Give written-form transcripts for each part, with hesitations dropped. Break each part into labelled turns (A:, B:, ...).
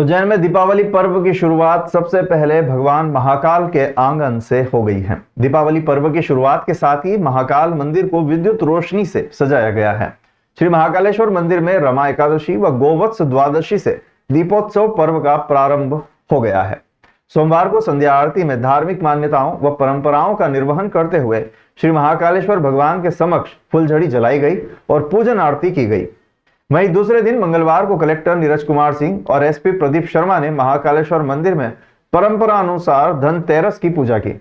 A: उज्जैन में दीपावली पर्व की शुरुआत सबसे पहले भगवान महाकाल के आंगन से हो गई है। दीपावली पर्व की शुरुआत के साथ ही महाकाल मंदिर को विद्युत रोशनी से सजाया गया है। श्री महाकालेश्वर मंदिर में रमा एकादशी व गोवत्स द्वादशी से दीपोत्सव पर्व का प्रारंभ हो गया है। सोमवार को संध्या आरती में धार्मिक मान्यताओं व परंपराओं का निर्वहन करते हुए श्री महाकालेश्वर भगवान के समक्ष फुलझड़ी जलाई गई और पूजन आरती की गई। वहीं दूसरे दिन मंगलवार को कलेक्टर नीरज कुमार सिंह और एसपी प्रदीप शर्मा ने महाकालेश्वर मंदिर में परंपरा अनुसार धनतेरस की पूजा की।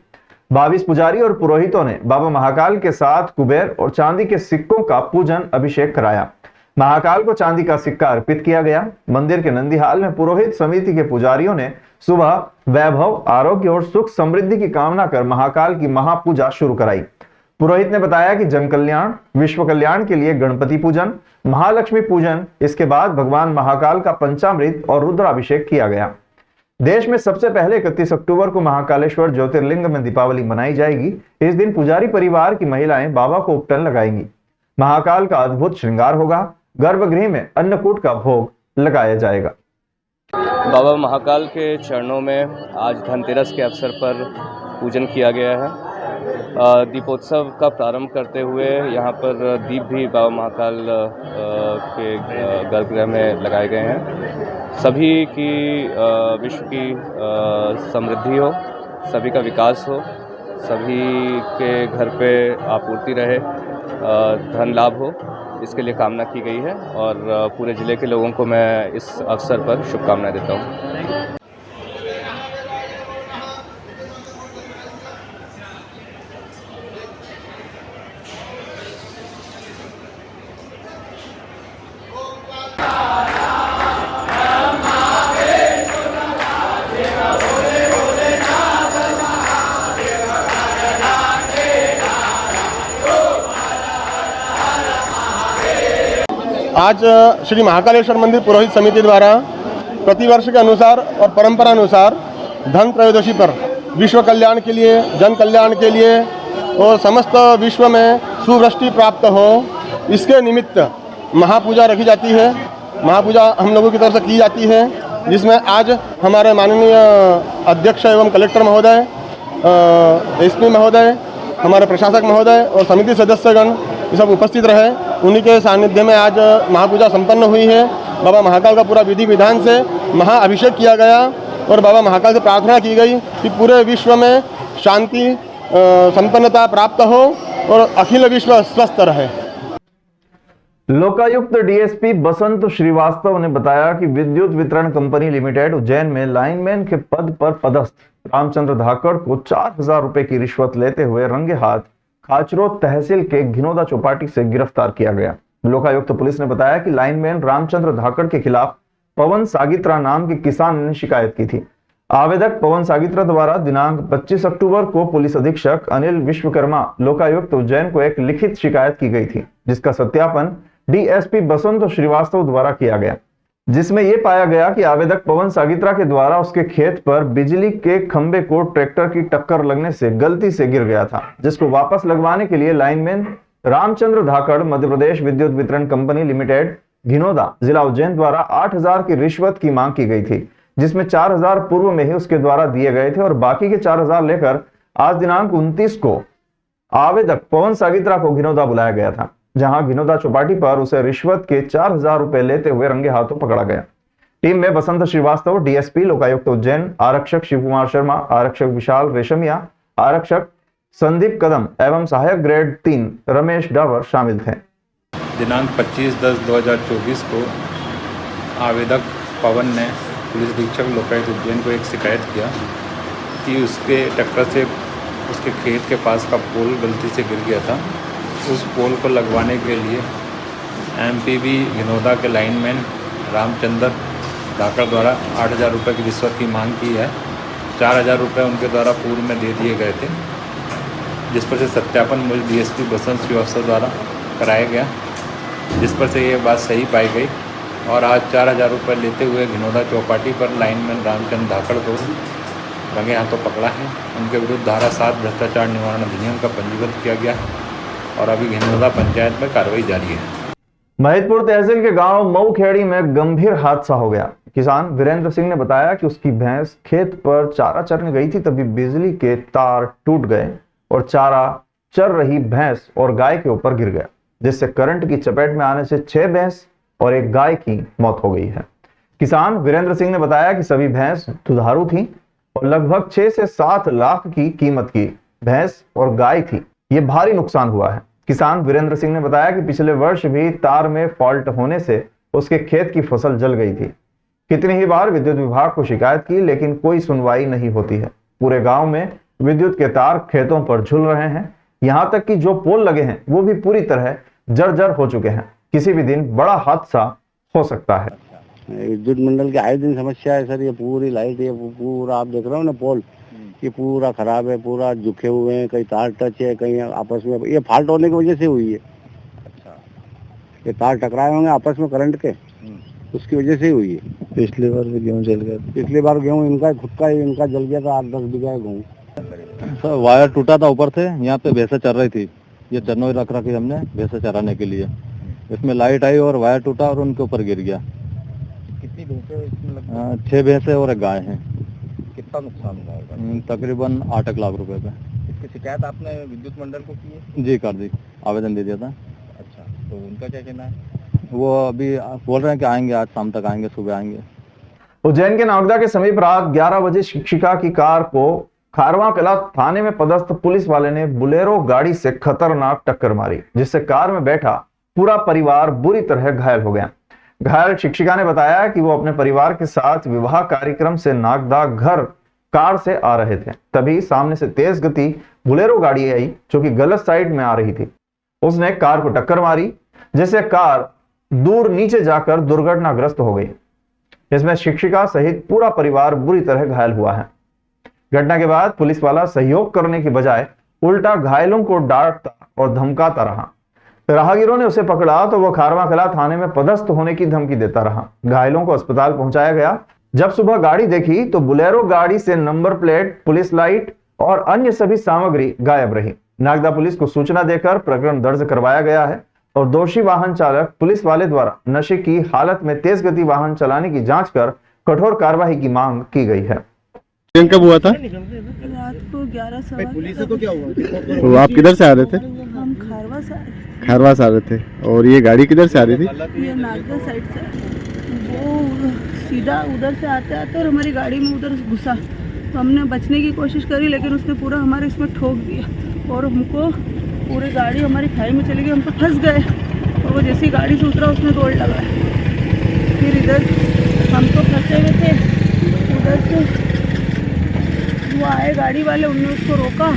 A: 22 पुजारी और पुरोहितों ने बाबा महाकाल के साथ कुबेर और चांदी के सिक्कों का पूजन अभिषेक कराया। महाकाल को चांदी का सिक्का अर्पित किया गया। मंदिर के नंदीहाल में पुरोहित समिति के पुजारियों ने सुबह वैभव, आरोग्य और सुख समृद्धि की कामना कर महाकाल की महापूजा शुरू कराई। पुरोहित ने बताया कि जन कल्याण, विश्व कल्याण के लिए गणपति पूजन, महालक्ष्मी पूजन, इसके बाद भगवान महाकाल का पंचामृत और रुद्राभिषेक किया गया। देश में सबसे पहले 31 अक्टूबर को महाकालेश्वर ज्योतिर्लिंग में दीपावली मनाई जाएगी। इस दिन पुजारी परिवार की महिलाएं बाबा को उपटन लगाएंगी। महाकाल का अद्भुत श्रृंगार होगा। गर्भगृह में अन्नकूट का भोग लगाया जाएगा।
B: बाबा महाकाल के चरणों में आज धनतेरस के अवसर पर पूजन किया गया है। दीपोत्सव का प्रारंभ करते हुए यहाँ पर दीप भी बाबा महाकाल के गर्भगृह में लगाए गए हैं। सभी की विश्व की समृद्धि हो, सभी का विकास हो, सभी के घर पे आपूर्ति रहे, धन लाभ हो, इसके लिए कामना की गई है और पूरे ज़िले के लोगों को मैं इस अवसर पर शुभकामनाएं देता हूँ।
C: आज श्री महाकालेश्वर मंदिर पुरोहित समिति द्वारा प्रतिवर्ष के अनुसार और परंपरा अनुसार धन त्रयोदशी पर विश्व कल्याण के लिए, जन कल्याण के लिए और समस्त विश्व में सुवृष्टि प्राप्त हो, इसके निमित्त महापूजा रखी जाती है। महापूजा हम लोगों की तरफ से की जाती है, जिसमें आज हमारे माननीय अध्यक्ष एवं कलेक्टर महोदय, एसपी महोदय, हमारे प्रशासक महोदय और समिति सदस्यगण ये सब उपस्थित रहे। उन्हीं के सानिध्य में आज महापूजा संपन्न हुई है। बाबा महाकाल का पूरा विधि विधान से महाअभिषेक किया गया और बाबा महाकाल से प्रार्थना की गई कि पूरे विश्व में शांति, संपन्नता प्राप्त हो और अखिल विश्व स्वस्थ रहे।
A: लोकायुक्त डीएसपी बसंत श्रीवास्तव ने बताया कि विद्युत वितरण कंपनी लिमिटेड उज्जैन में लाइनमैन के पद पर पदस्थ रामचंद्र धाकड़ को 4,000 रुपए की रिश्वत लेते हुए रंगे हाथ खाचरोद तहसील के घिनौदा चौपाटी से गिरफ्तार किया गया। लोकायुक्त पुलिस ने बताया कि लाइनमैन रामचंद्र धाकड़ के खिलाफ पवन सागित्रा नाम के किसान ने शिकायत की थी। आवेदक पवन सागित्रा द्वारा दिनांक 25 अक्टूबर को पुलिस अधीक्षक अनिल विश्वकर्मा, लोकायुक्त उज्जैन को एक लिखित शिकायत की गई थी, जिसका सत्यापन डीएसपी बसंत श्रीवास्तव द्वारा किया गया, जिसमें यह पाया गया कि आवेदक पवन सागित्रा के द्वारा उसके खेत पर बिजली के खंबे को ट्रैक्टर की टक्कर लगने से गलती से गिर गया था, जिसको वापस लगवाने के लिए लाइनमैन रामचंद्र धाकड़ मध्य प्रदेश विद्युत वितरण कंपनी लिमिटेड घिनौदा जिला उज्जैन द्वारा 8,000 की रिश्वत की मांग की गई थी, जिसमें 4,000 पूर्व में ही उसके द्वारा दिए गए थे और बाकी के 4,000 लेकर आज दिनांक 29 को आवेदक पवन सागित्रा को घिनौदा बुलाया गया था, जहां घिनौदा चौपाटी पर उसे रिश्वत के 4,000 रुपए लेते हुए रंगे हाथों पकड़ा गया। टीम में बसंत श्रीवास्तव, डीएसपी लोकायुक्त उज्जैन, आरक्षक शिव कुमार शर्मा, आरक्षक विशाल रेशमिया, आरक्षक संदीप कदम एवं सहायक ग्रेड 3 रमेश डावर शामिल थे।
D: दिनांक 25/10/2024 को आवेदक पवन ने पुलिस अधीक्षक लोकायुक्त उज्जैन को एक शिकायत किया कि उसके ट्रैक्टर से उसके खेत के पास का पोल गलती से गिर गया था। उस पोल को लगवाने के लिए एमपीबी घिनौदा के लाइनमैन रामचंद्र धाकड़ द्वारा 8,000 रुपये की रिश्वत की मांग की है। 4,000 रुपये उनके द्वारा पूर्व में दे दिए गए थे, जिस पर से सत्यापन मुझे डीएसपी बसंत श्रीवास्तव द्वारा कराया गया, जिस पर से ये बात सही पाई गई और आज 4,000 रुपये लेते हुए घिनौदा चौपाटी पर लाइनमैन रामचंद्र धाकड़ को रंगे हाथों पकड़ा है। उनके विरुद्ध धारा 7 भ्रष्टाचार निवारण अधिनियम का पंजीबद्ध किया गया और अभी घिनौदा पंचायत में कार्रवाई जारी है।
A: महिदपुर तहसील के गांव मऊखेड़ी में गंभीर हादसा हो गया। किसान वीरेंद्र सिंह ने बताया कि उसकी भैंस खेत पर चारा चरने गई थी, तभी बिजली के तार टूट गए और चारा चर रही भैंस और गाय के ऊपर गिर गया, जिससे करंट की चपेट में आने से 6 भैंस और एक गाय की मौत हो गई है। किसान वीरेंद्र सिंह ने बताया कि सभी भैंस दुधारू थी और लगभग 6 से 7 लाख की कीमत की भैंस और गाय थी। ये भारी नुकसान हुआ है। किसान वीरेंद्र सिंह ने बताया कि पिछले वर्ष भी तार में फॉल्ट होने से उसके खेत की फसल जल गई थी। कितनी ही बार विद्युत विभाग को शिकायत की, लेकिन कोई सुनवाई नहीं होती है। पूरे गांव में विद्युत के तार खेतों पर झूल रहे हैं, यहां तक कि जो पोल लगे हैं वो भी पूरी तरह जर्जर हो चुके हैं। किसी भी दिन बड़ा हादसा हो सकता है।
E: विद्युत मंडल की आए दिन समस्या है सर। ये पूरी लाइट, ये पूरा आप देख रहे हो ना पोल, ये पूरा खराब है, पूरा झुके हुए हैं, कहीं तार टच है, कहीं आपस में ये फॉल्ट होने की वजह से हुई है। अच्छा, ये तार टकराए होंगे आपस में करंट के, उसकी वजह से ही हुई है।
F: पिछली बार भी गेहूँ जल गया।
E: पिछली बार गेहूँ इनका खुद का ही इनका जल गया था, 8-10 बीघा गेहूँ।
F: सर वायर टूटा था ऊपर से, यहाँ पे भैंसा चर रही थी। ये चरनोई रख रखी हमने भैंसा चराने के लिए। इसमें लाइट आई और वायर टूटा और उनके ऊपर गिर गया।
G: कितनी भैंसे इसमें
F: 6 भैंसे और एक गाय है।
G: कितना नुकसान हुआ होगा?
F: तकरीबन 8 लाख रुपए पे।
G: इसकी शिकायत आपने विद्युत मंडल को की है?
F: जी कर दी, आवेदन दे दिया था।
G: अच्छा, तो उनका क्या कहना है?
F: वो अभी बोल रहे हैं कि आएंगे, आज शाम तक आएंगे, सुबह आएंगे।
A: उज्जैन के नागदा के समीप रात 11 बजे शिक्षिका की कार को खारवा कला थाने में पदस्थ पुलिस वाले ने बुलेरो गाड़ी से खतरनाक टक्कर मारी, जिससे कार में बैठा पूरा परिवार बुरी तरह घायल हो गया। घायल शिक्षिका ने बताया कि वो अपने परिवार के साथ विवाह कार्यक्रम से नागदा घर कार से आ रहे थे, तभी सामने से तेज गति बुलेरो गाड़ी आई जो कि गलत साइड में आ रही थी। उसने कार को टक्कर मारी, जिससे कार दूर नीचे जाकर दुर्घटनाग्रस्त हो गई। इसमें शिक्षिका सहित पूरा परिवार बुरी तरह घायल हुआ है। घटना के बाद पुलिस वाला सहयोग करने की बजाय उल्टा घायलों को डांटता और धमकाता रहा। राहगीरों ने उसे पकड़ा तो वो खारवा कला थाने में पदस्थ होने की धमकी देता रहा। घायलों को अस्पताल पहुंचाया गया। जब सुबह गाड़ी देखी तो बुलेरो गाड़ी से नंबर प्लेट, पुलिस लाइट और अन्य सभी सामग्री गायब रही। नागदा पुलिस को सूचना देकर प्रकरण दर्ज करवाया गया है और दोषी वाहन चालक पुलिस वाले द्वारा नशे की हालत में तेज गति वाहन चलाने की जांच कर कठोर कार्रवाई की मांग की गई है।
C: कब हुआ था?
H: रात को 11:15।
G: पुलिस से तो क्या हुआ?
C: तो आप किधर से आ रहे थे?
H: हम खारवा से आ रहे थे।
C: खारवा से आ रहे थे। और ये गाड़ी किधर से आ रही थी?
H: ये नागदा साइड से। वो सीधा उधर से आते आते और हमारी गाड़ी में उधर घुसा, तो हमने बचने की कोशिश करी, लेकिन उसने पूरा हमारे इसमें ठोक दिया और हमको पूरी गाड़ी हमारी खाई में चली गई। हम तो फंस गए और वो जैसी गाड़ी से उतरा उसने दौड़ लगाया। फिर इधर हम तो फंसे हुए थे, उधर से वो आए गाड़ी वाले, उनने उसको रोका,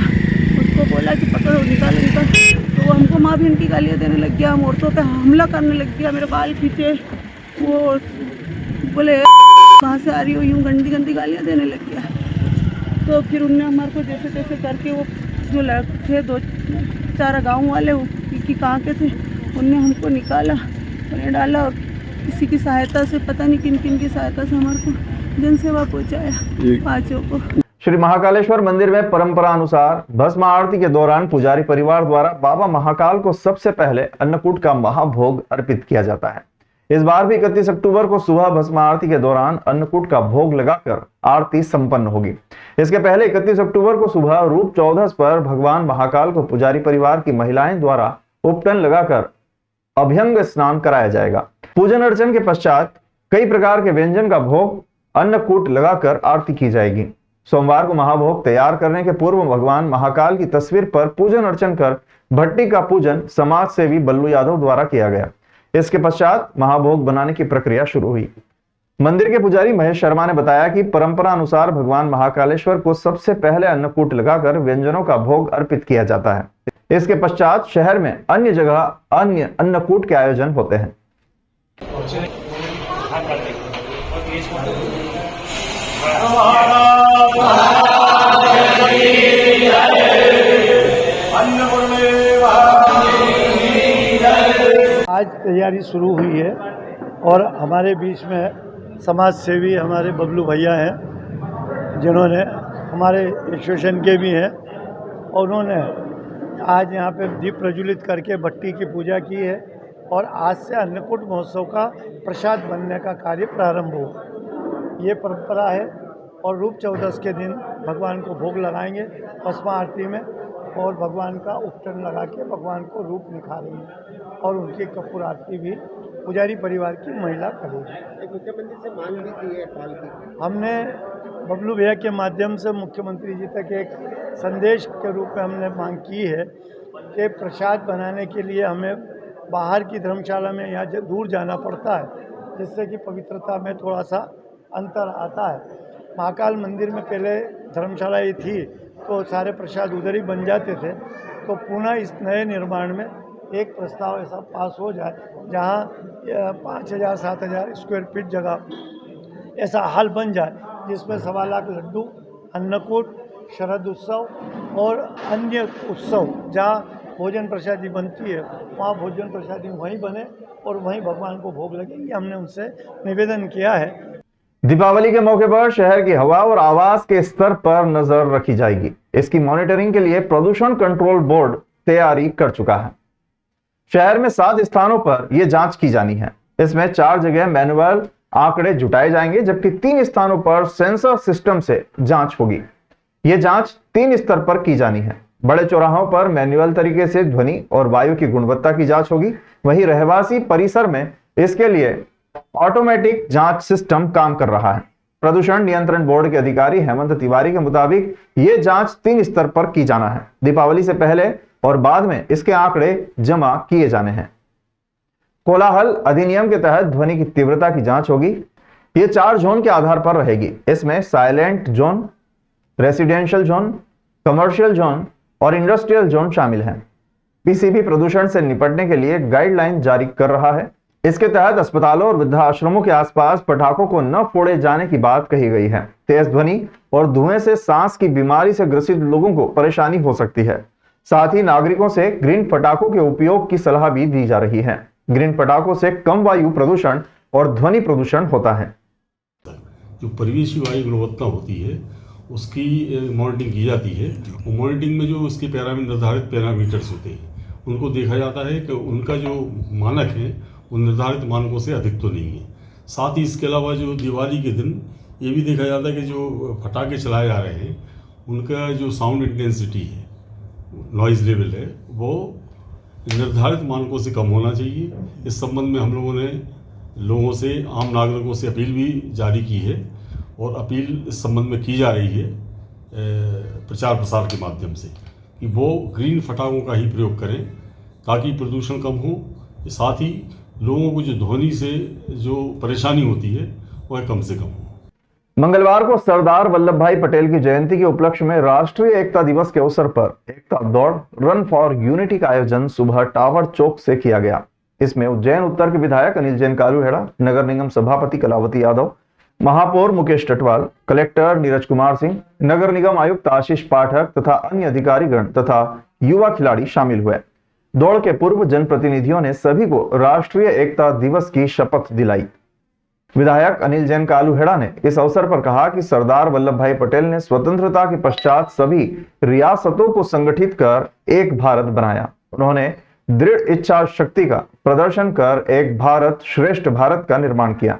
H: उसको बोला कि पकड़ो, निकालो निकाल। तो वो हमको माँ बहन की गालियाँ देने लग गया, हम औरतों पे हमला करने लग गया, मेरे बाल खींचे। वो बोले कहाँ से आ रही हो, यूँ गंदी गंदी गालियाँ देने लग गया। तो फिर उनने हमारे को जैसे तैसे करके, वो जो लड़के थे 2-4 गाँव वाले कि कहाँ के थे, उनने हमको निकाला, उन्हें डाला और किसी की सहायता से, पता नहीं किन किन की सहायता से हमारे को जनसेवा पहुँचाया 5 को।
A: श्री महाकालेश्वर मंदिर में परंपरा अनुसार भस्म आरती के दौरान पुजारी परिवार द्वारा बाबा महाकाल को सबसे पहले अन्नकूट का महाभोग अर्पित किया जाता है। इस बार भी 31 अक्टूबर को सुबह भस्म आरती के दौरान अन्नकूट का भोग लगाकर आरती संपन्न होगी। इसके पहले 31 अक्टूबर को सुबह रूप चौदस पर भगवान महाकाल को पुजारी परिवार की महिलाएं द्वारा उपटन लगाकर अभ्यंग स्नान कराया जाएगा। पूजन अर्चन के पश्चात कई प्रकार के व्यंजन का भोग अन्नकूट लगाकर आरती की जाएगी। सोमवार को महाभोग तैयार करने के पूर्व भगवान महाकाल की तस्वीर पर पूजन अर्चन कर भट्टी का पूजन समाज सेवी बल्लू यादव द्वारा किया गया। इसके पश्चात महाभोग बनाने की प्रक्रिया शुरू हुई। मंदिर के पुजारी महेश शर्मा ने बताया कि परंपरा अनुसार भगवान महाकालेश्वर को सबसे पहले अन्नकूट लगाकर व्यंजनों का भोग अर्पित किया जाता है। इसके पश्चात शहर में अन्य जगह अन्य अन्नकूट के आयोजन होते हैं।
I: आज तैयारी शुरू हुई है और हमारे बीच में समाज सेवी हमारे बबलू भैया हैं, जिन्होंने हमारे एसोसिएशन के भी हैं, और उन्होंने आज यहाँ पे दीप प्रज्वलित करके भट्टी की पूजा की है और आज से अन्नकूट महोत्सव का प्रसाद बनने का कार्य प्रारंभ हुआ। ये परंपरा है। और रूप चौदस के दिन भगवान को भोग लगाएंगे भस्म आरती में, और भगवान का उपटन लगा के भगवान को रूप निखारेंगे, और उनकी कपूर आरती भी पुजारी परिवार की महिला करेगी।
G: मुख्यमंत्री से मांग भी की है फल की।
I: हमने बबलू भैया के माध्यम से मुख्यमंत्री जी तक एक संदेश के रूप में हमने मांग की है कि प्रसाद बनाने के लिए हमें बाहर की धर्मशाला में यहाँ दूर जाना पड़ता है, जिससे कि पवित्रता में थोड़ा सा अंतर आता है। महाकाल मंदिर में पहले धर्मशाला ही थी तो सारे प्रसाद उधर ही बन जाते थे, तो पुनः इस नए निर्माण में एक प्रस्ताव ऐसा पास हो जाए जहाँ 5,000-7,000 स्क्वायर फीट जगह ऐसा हाल बन जाए, जिसमें 1.25 लाख लड्डू, अन्नकूट, शरद उत्सव और अन्य उत्सव जहाँ भोजन प्रसादी बनती है वहाँ भोजन प्रसादी वहीं बने और वहीं भगवान को भोग लगे। ये हमने उनसे निवेदन किया है।
A: दीपावली के मौके पर शहर की हवा और आवाज के स्तर पर नजर रखी जाएगी। इसकी मॉनिटरिंग के लिए प्रदूषण कंट्रोल बोर्ड तैयारी कर चुका है। शहर में 7 स्थानों पर यह जांच की जानी है। इसमें 4 जगह मैनुअल आंकड़े जुटाए जाएंगे, जबकि 3 स्थानों पर सेंसर सिस्टम से जांच होगी। यह जांच 3 स्तर पर की जानी है। बड़े चौराहों पर मैनुअल तरीके से ध्वनि और वायु की गुणवत्ता की जांच होगी। वहीं रहवासी परिसर में इसके लिए ऑटोमेटिक जांच सिस्टम काम कर रहा है। प्रदूषण नियंत्रण बोर्ड के अधिकारी हेमंत तिवारी के मुताबिक ये जांच 3 स्तर पर की जाना है। दीपावली से पहले और बाद में इसके आंकड़े जमा किए जाने हैं। कोलाहल अधिनियम के तहत ध्वनि की तीव्रता की जांच होगी। ये 4 जोन के आधार पर रहेगी। इसमें silent zone, residential zone, commercial zone और इंडस्ट्रियल जोन शामिल हैं। पीसीबी प्रदूषण से निपटने के लिए गाइडलाइन जारी कर रहा है। इसके तहत अस्पतालों और वृद्धाश्रमों के आसपास पटाखों को न फोड़े जाने की बात कही गई है। तेज ध्वनि और धुएं से सांस की बीमारी से ग्रसित लोगों को परेशानी हो सकती है। साथ ही नागरिकों से ग्रीन पटाखों के उपयोग की सलाह भी दी जा रही है। ग्रीन पटाखों से कम वायु प्रदूषण और ध्वनि प्रदूषण होता है।
J: जो परिवेशी वायु गुणवत्ता होती है उसकी मॉनिटरिंग की जाती है। वो मॉनिटरिंग में जो उसके निर्धारित पैरामीटर्स होते हैं उनको देखा जाता है कि उनका जो मानक है वो निर्धारित मानकों से अधिक तो नहीं है। साथ ही इसके अलावा जो दिवाली के दिन ये भी देखा जाता है कि जो पटाखे चलाए जा रहे हैं उनका जो साउंड इंटेंसिटी है, नॉइज़ लेवल है, वो निर्धारित मानकों से कम होना चाहिए। इस संबंध में हम लोगों ने लोगों से, आम नागरिकों से अपील भी जारी की है और अपील इस संबंध में की जा रही है प्रचार प्रसार के माध्यम से कि वो ग्रीन पटाखों का ही प्रयोग करें ताकि प्रदूषण कम हो। साथ ही लोगों को जो ध्वनि से जो परेशानी होती है वह कम से कम हो।
A: मंगलवार को सरदार वल्लभ भाई पटेल की जयंती के उपलक्ष्य में राष्ट्रीय एकता दिवस के अवसर पर एकता दौड़ रन फॉर यूनिटी का आयोजन सुबह टावर चौक से किया गया। इसमें उज्जैन उत्तर के विधायक अनिल जैन कालूहेड़ा, नगर निगम सभापति कलावती यादव, महापौर मुकेश टटवाल, कलेक्टर नीरज कुमार सिंह, नगर निगम आयुक्त आशीष पाठक तथा अन्य अधिकारीगण तथा युवा खिलाड़ी शामिल हुए। दौड़ के पूर्व जनप्रतिनिधियों ने सभी को राष्ट्रीय एकता दिवस की शपथ दिलाई। विधायक अनिल जैन कालूहेड़ा ने इस अवसर पर कहा कि सरदार वल्लभ भाई पटेल ने स्वतंत्रता के पश्चात सभी रियासतों को संगठित कर एक भारत बनाया। उन्होंने दृढ़ इच्छा शक्ति का प्रदर्शन कर एक भारत श्रेष्ठ भारत का निर्माण किया।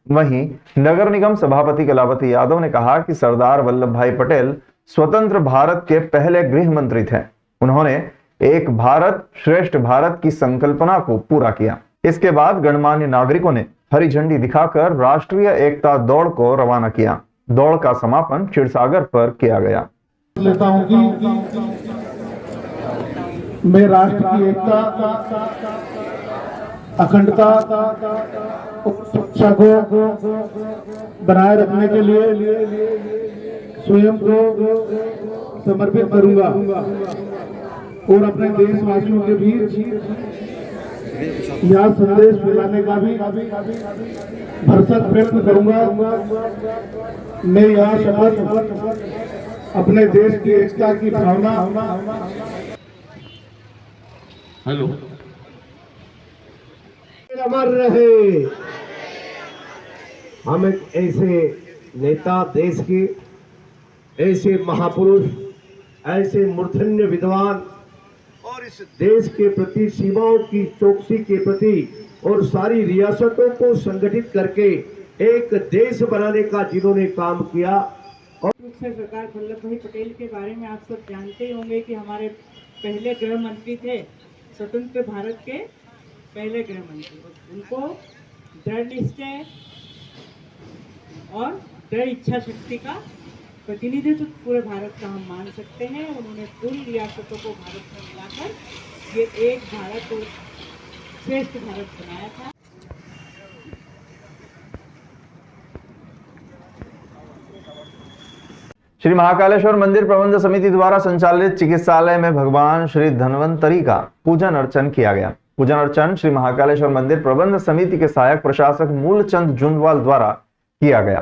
A: वहीं नगर निगम सभापति कलावती यादव ने कहा कि सरदार वल्लभ भाई पटेल स्वतंत्र भारत के पहले गृह मंत्री थे। उन्होंने एक भारत श्रेष्ठ भारत की संकल्पना को पूरा किया। इसके बाद गणमान्य नागरिकों ने हरी झंडी दिखाकर राष्ट्रीय एकता दौड़ को रवाना किया। दौड़ का समापन क्षीरसागर पर किया गया।
K: लेता हूं कि मैं राष्ट्र की एकता, अखंडता, सुरक्षा को बनाए रखने के लिए स्वयं को समर्पित करूंगा और अपने देशवासियों के बीच यह संदेश फैलाने का भी भरसक प्रयत्न करूंगा। मैं यह शपथ अपने देश की एकता की भावना अमर रहे। हम एक ऐसे नेता, देश के ऐसे महापुरुष, ऐसे मूर्धन्य विद्वान और इस देश के प्रति, सीमाओं की चौकसी के प्रति और सारी रियासतों को संगठित करके
L: एक देश बनाने का जिन्होंने काम किया।
M: रूप से सरदार वल्लभ भाई पटेल के बारे में आप सब जानते ही होंगे कि हमारे पहले गृह मंत्री थे, स्वतंत्र भारत के पहले गृह मंत्री। उनको दृढ़ निश्चय और दृढ़ इच्छा शक्ति का प्रतिनिधित्व पूरे भारत का हम मान सकते हैं। उन्होंने पूरी रियासतों को भारत में मिलाकर ये एक भारत और श्रेष्ठ भारत बनाया था।
A: श्री महाकालेश्वर मंदिर प्रबंध समिति द्वारा संचालित चिकित्सालय में भगवान श्री धन्वंतरी का पूजन अर्चन किया गया। पूजन अर्चन श्री महाकालेश्वर मंदिर प्रबंध समिति के सहायक प्रशासक मूलचंद जुंडवाल द्वारा किया गया।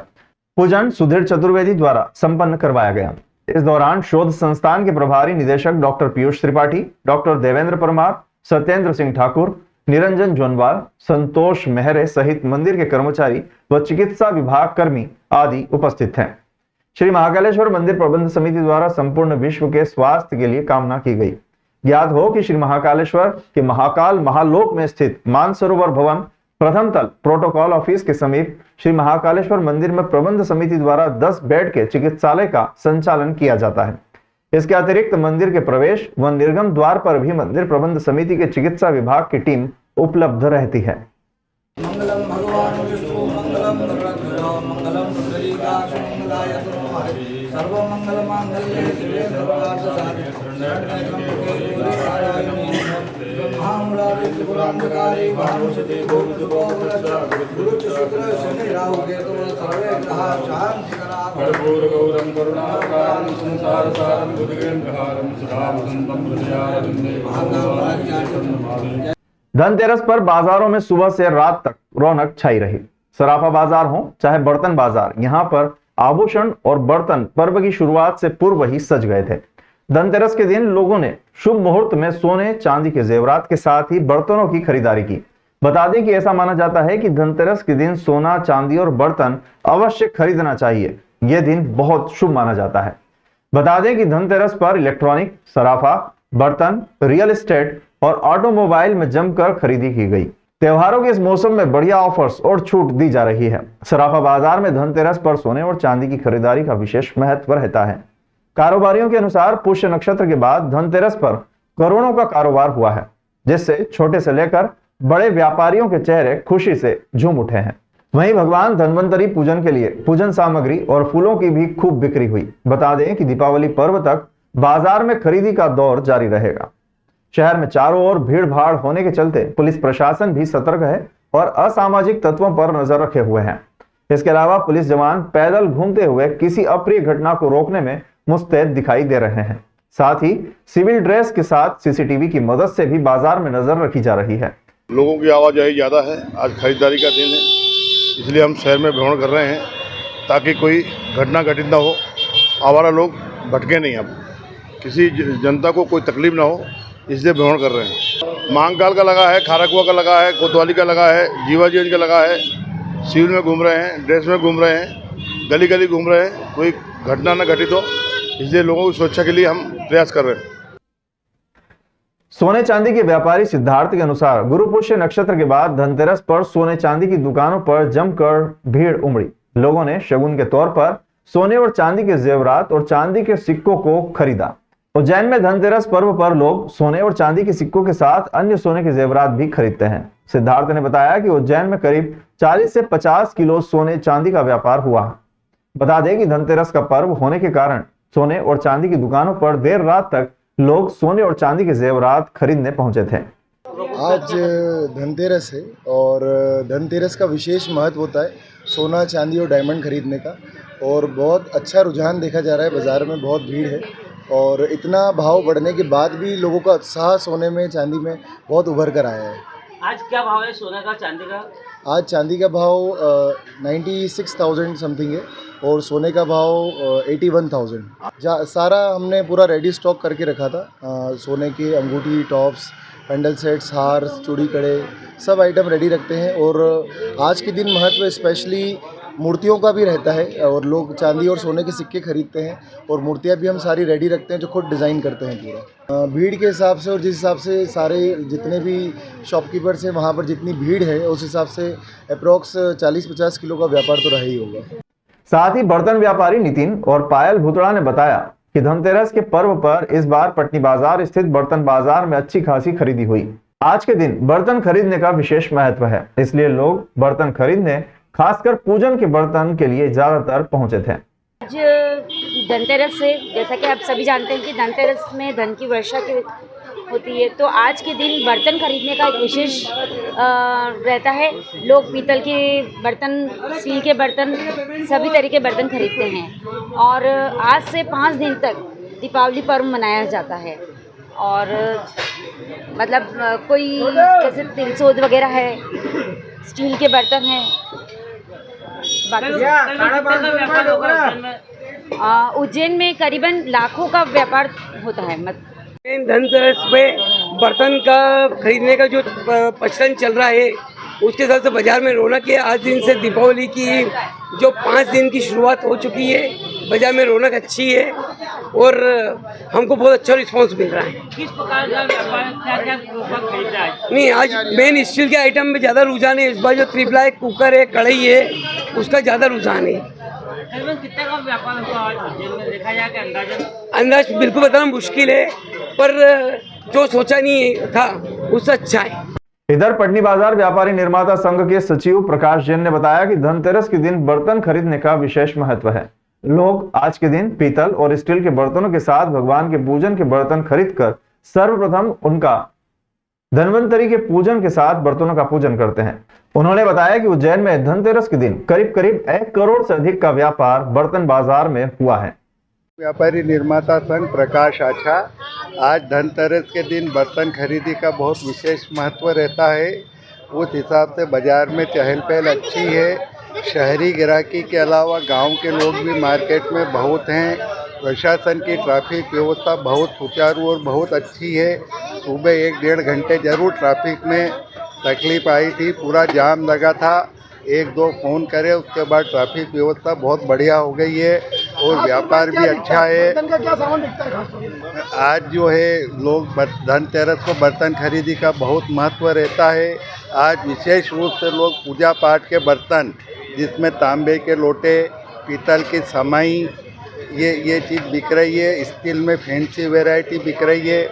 A: पूजन सुधीर चतुर्वेदी द्वारा संपन्न करवाया गया। इस दौरान शोध संस्थान के प्रभारी निदेशक डॉक्टर पीयूष त्रिपाठी, डॉक्टर देवेंद्र परमार, सत्येंद्र सिंह ठाकुर, निरंजन जोनवाल, संतोष मेहरे सहित मंदिर के कर्मचारी व चिकित्सा विभाग कर्मी आदि उपस्थित हैं। श्री महाकालेश्वर मंदिर प्रबंध समिति द्वारा संपूर्ण विश्व के स्वास्थ्य के लिए कामना की गई। ज्ञात हो कि श्री महाकालेश्वर के महाकाल महालोक में स्थित मानसरोवर भवन प्रथम तल प्रोटोकॉल ऑफिस के समीप श्री महाकालेश्वर मंदिर में प्रबंध समिति द्वारा 10 बेड के चिकित्सालय का संचालन किया जाता है। इसके अतिरिक्त मंदिर के प्रवेश व निर्गम द्वार पर भी मंदिर प्रबंध समिति के चिकित्सा विभाग की टीम उपलब्ध रहती है।
N: मंगलम भगवान विष्णु मंगलम मंगलम सर्वमंगल मांगल्ये शिवे सर्वार्थ साधिके शरण्ये त्र्यंबके गौरी नारायणी ब्रह्मांडारि त्रिपुरांतकारी भानुसुते गोविंदगोविंद गुरु शुक्र शनि राहु केतु सर्वे ग्रहा शांति करा कर्पूर गौरम करुणाकारं संसार सारं बुद्धिगेन्द्रहारं सदा वसंतं हृदयारण्ये महाकाल।
A: धनतेरस पर बाजारों में सुबह से रात तक रौनक छाई रही। सराफा बाजार हो चाहे बर्तन बाजार, यहाँ पर आभूषण और बर्तन पर्व की शुरुआत से पूर्व ही सज गए थे। धनतेरस के दिन लोगों ने शुभ मुहूर्त में सोने चांदी के जेवरात के साथ ही बर्तनों की खरीदारी की। बता दें कि ऐसा माना जाता है कि धनतेरस के दिन सोना चांदी और बर्तन अवश्य खरीदना चाहिए। यह दिन बहुत शुभ माना जाता है। बता दें कि धनतेरस पर इलेक्ट्रॉनिक, सराफा, बर्तन, रियल एस्टेट और ऑटोमोबाइल में जमकर खरीदी की गई। त्योहारों के इस मौसम में बढ़िया ऑफर्स और छूट दी जा रही है। सराफा बाजार में धनतेरस पर सोने और चांदी की खरीदारी का विशेष महत्व रहता है। कारोबारियों के अनुसार पुष्य नक्षत्र के बाद धनतेरस पर करोड़ों का कारोबार हुआ है, जिससे छोटे से लेकर बड़े व्यापारियों के चेहरे खुशी से झूम उठे हैं। वहीं भगवान धन्वंतरी पूजन के लिए पूजन सामग्री और फूलों की भी खूब बिक्री हुई। बता दें कि दीपावली पर्व तक बाजार में खरीदी का दौर जारी रहेगा। शहर में चारों ओर भीड़ भाड़ होने के चलते पुलिस प्रशासन भी सतर्क है और असामाजिक तत्वों पर नजर रखे हुए हैं। इसके अलावा पुलिस जवान पैदल घूमते हुए किसी अप्रिय घटना को रोकने में मुस्तैद दिखाई दे रहे हैं। साथ ही सिविल ड्रेस के साथ सीसीटीवी की मदद से भी बाजार में नजर रखी जा रही है।
C: लोगों की आवाजाही ज़्यादा है, आज खरीदारी का दिन है, इसलिए हम शहर में भ्रमण कर रहे हैं ताकि कोई घटना घटित ना हो, आवारा लोग भटके नहीं, अब किसी जनता को कोई तकलीफ ना हो, इसलिए भ्रमण कर रहे हैं। महाकाल का लगा है, खाराकुआ का लगा है, कोतवाली का लगा है, जीवाजीगंज का लगा है। सिविल में घूम रहे हैं, ड्रेस में घूम रहे हैं, गली गली घूम रहे हैं, कोई घटना न घटित हो, इसलिए लोगों की सुरक्षा के लिए हम प्रयास कर रहे हैं।
A: सोने चांदी के व्यापारी सिद्धार्थ के अनुसार गुरु पुष्य नक्षत्र के बाद धनतेरस पर सोने चांदी की दुकानों पर जमकर भीड़ उमड़ी। लोगों ने शगुन के तौर पर सोने और चांदी के जेवरात और चांदी के सिक्कों को खरीदा। उज्जैन में धनतेरस पर्व पर लोग सोने और चांदी के सिक्कों के साथ अन्य सोने के जेवरात भी खरीदते हैं। सिद्धार्थ ने बताया कि उज्जैन में करीब 40 से 50 किलो सोने चांदी का व्यापार हुआ। बता दें कि धनतेरस का पर्व होने के कारण सोने और चांदी की दुकानों पर देर रात तक लोग सोने और चांदी के जेवरात खरीदने पहुंचे थे।
O: आज धनतेरस है और धनतेरस का विशेष महत्व होता है सोना चांदी और डायमंड खरीदने का, और बहुत अच्छा रुझान देखा जा रहा है। बाज़ार में बहुत भीड़ है और इतना भाव बढ़ने के बाद भी लोगों का उत्साह सोने में चांदी में बहुत उभर कर आया है।
P: आज क्या भाव है सोने का, चांदी का?
O: आज चांदी का भाव 96,000 समथिंग है और सोने का भाव 81,000। सारा हमने पूरा रेडी स्टॉक करके रखा था। सोने के अंगूठी, टॉप्स, पेंडल सेट्स, हार, चूड़ी, कड़े, सब आइटम रेडी रखते हैं। और आज के दिन महत्व स्पेशली मूर्तियों का भी रहता है और लोग चांदी और सोने के सिक्के खरीदते हैं और मूर्तियां भी हम सारी रेडी रखते हैं जो खुद डिज़ाइन करते हैं पूरा। भीड़ के हिसाब से और जिस हिसाब से सारे जितने भी शॉपकीपर्स हैं वहाँ पर जितनी भीड़ है उस हिसाब से अप्रॉक्स 40-50 किलो का व्यापार तो रहा ही होगा।
A: साथ ही बर्तन व्यापारी नितिन और पायल भुतड़ा ने बताया कि धनतेरस के पर्व पर इस बार पटनी बाजार स्थित बर्तन बाजार में अच्छी खासी खरीदी हुई। आज के दिन बर्तन खरीदने का विशेष महत्व है, इसलिए लोग बर्तन खरीदने खासकर पूजन के बर्तन के लिए ज्यादातर पहुंचे थे।
Q: आज धनतेरस से, जैसा कि आप सभी जानते हैं कि धनतेरस में धन की वर्षा की होती है, तो आज के दिन बर्तन खरीदने का एक विशेष रहता है। लोग पीतल के बर्तन, स्टील के बर्तन, सभी तरह के बर्तन खरीदते हैं और आज से 5 दिन तक दीपावली पर्व मनाया जाता है। और मतलब कोई जैसे तिलसोद वगैरह है, स्टील के बर्तन हैं, उज्जैन में करीबन लाखों का व्यापार होता है।
R: धनतेरस पे बर्तन का खरीदने का जो प्रचलन चल रहा है उसके हिसाब से बाजार में रौनक है। आज दिन से दीपावली की जो 5 दिन की शुरुआत हो चुकी है, बाजार में रौनक अच्छी है और हमको बहुत अच्छा रिस्पांस मिल रहा है।
P: किस प्रकार का व्यापार, क्या खरीद रहा है?
R: नहीं, आज मेन स्टील के आइटम में ज़्यादा रुझान है। इस बार जो त्रिपला है, कुकर है, कढ़ाई है, उसका ज़्यादा रुझान है।
P: कितने का व्यापार होगा आज उज्जैन में, देखा जाए कि
R: अंदाज बिल्कुल बताना मुश्किल है, पर जो सोचा नहीं था उससे अच्छा है।
A: इधर पटनी बाजार व्यापारी निर्माता संघ के सचिव प्रकाश जैन ने बताया कि धनतेरस के दिन बर्तन खरीदने का विशेष महत्व है। लोग आज के दिन पीतल और स्टील के बर्तनों के साथ भगवान के पूजन के बर्तन खरीदकर सर्वप्रथम उनका धन्वंतरी के पूजन के साथ बर्तनों का पूजन करते हैं। उन्होंने बताया कि उज्जैन में धनतेरस के दिन करीब 1 करोड़ से अधिक का व्यापार बर्तन बाजार में हुआ है।
S: व्यापारी निर्माता संघ प्रकाश आछा, आज धनतेरस के दिन बर्तन खरीदी का बहुत विशेष महत्व रहता है। उस हिसाब से बाजार में चहल पहल अच्छी है। शहरी ग्राहकी के अलावा गांव के लोग भी मार्केट में बहुत हैं। प्रशासन की ट्रैफिक व्यवस्था बहुत सुचारू और बहुत अच्छी है। सुबह 1-1.5 घंटे जरूर ट्रैफिक में तकलीफ आई थी, पूरा जाम लगा था। 1-2 फ़ोन करे, उसके बाद ट्रैफिक व्यवस्था बहुत बढ़िया हो गई है और व्यापार भी अच्छा है। आज जो है लोग धनतेरस को बर्तन खरीदी का बहुत महत्व रहता है। आज विशेष रूप से लोग पूजा पाठ के बर्तन, जिसमें तांबे के लोटे, पीतल की समाई, ये चीज़ बिक रही है। स्टील में फैंसी वैरायटी बिक रही है।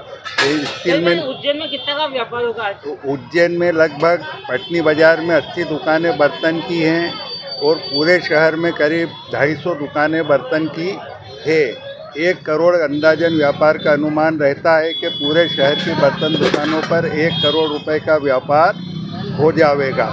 S: स्टील में
P: उज्जैन में कितना का व्यापार होगा?
S: उज्जैन में लगभग पटनी बाजार में 80 दुकानें बर्तन की हैं और पूरे शहर में करीब 250 दुकानें बर्तन की है। 1 करोड़ अंदाजन व्यापार का अनुमान रहता है कि पूरे शहर की बर्तन दुकानों पर 1 करोड़ रुपए का व्यापार हो जाएगा।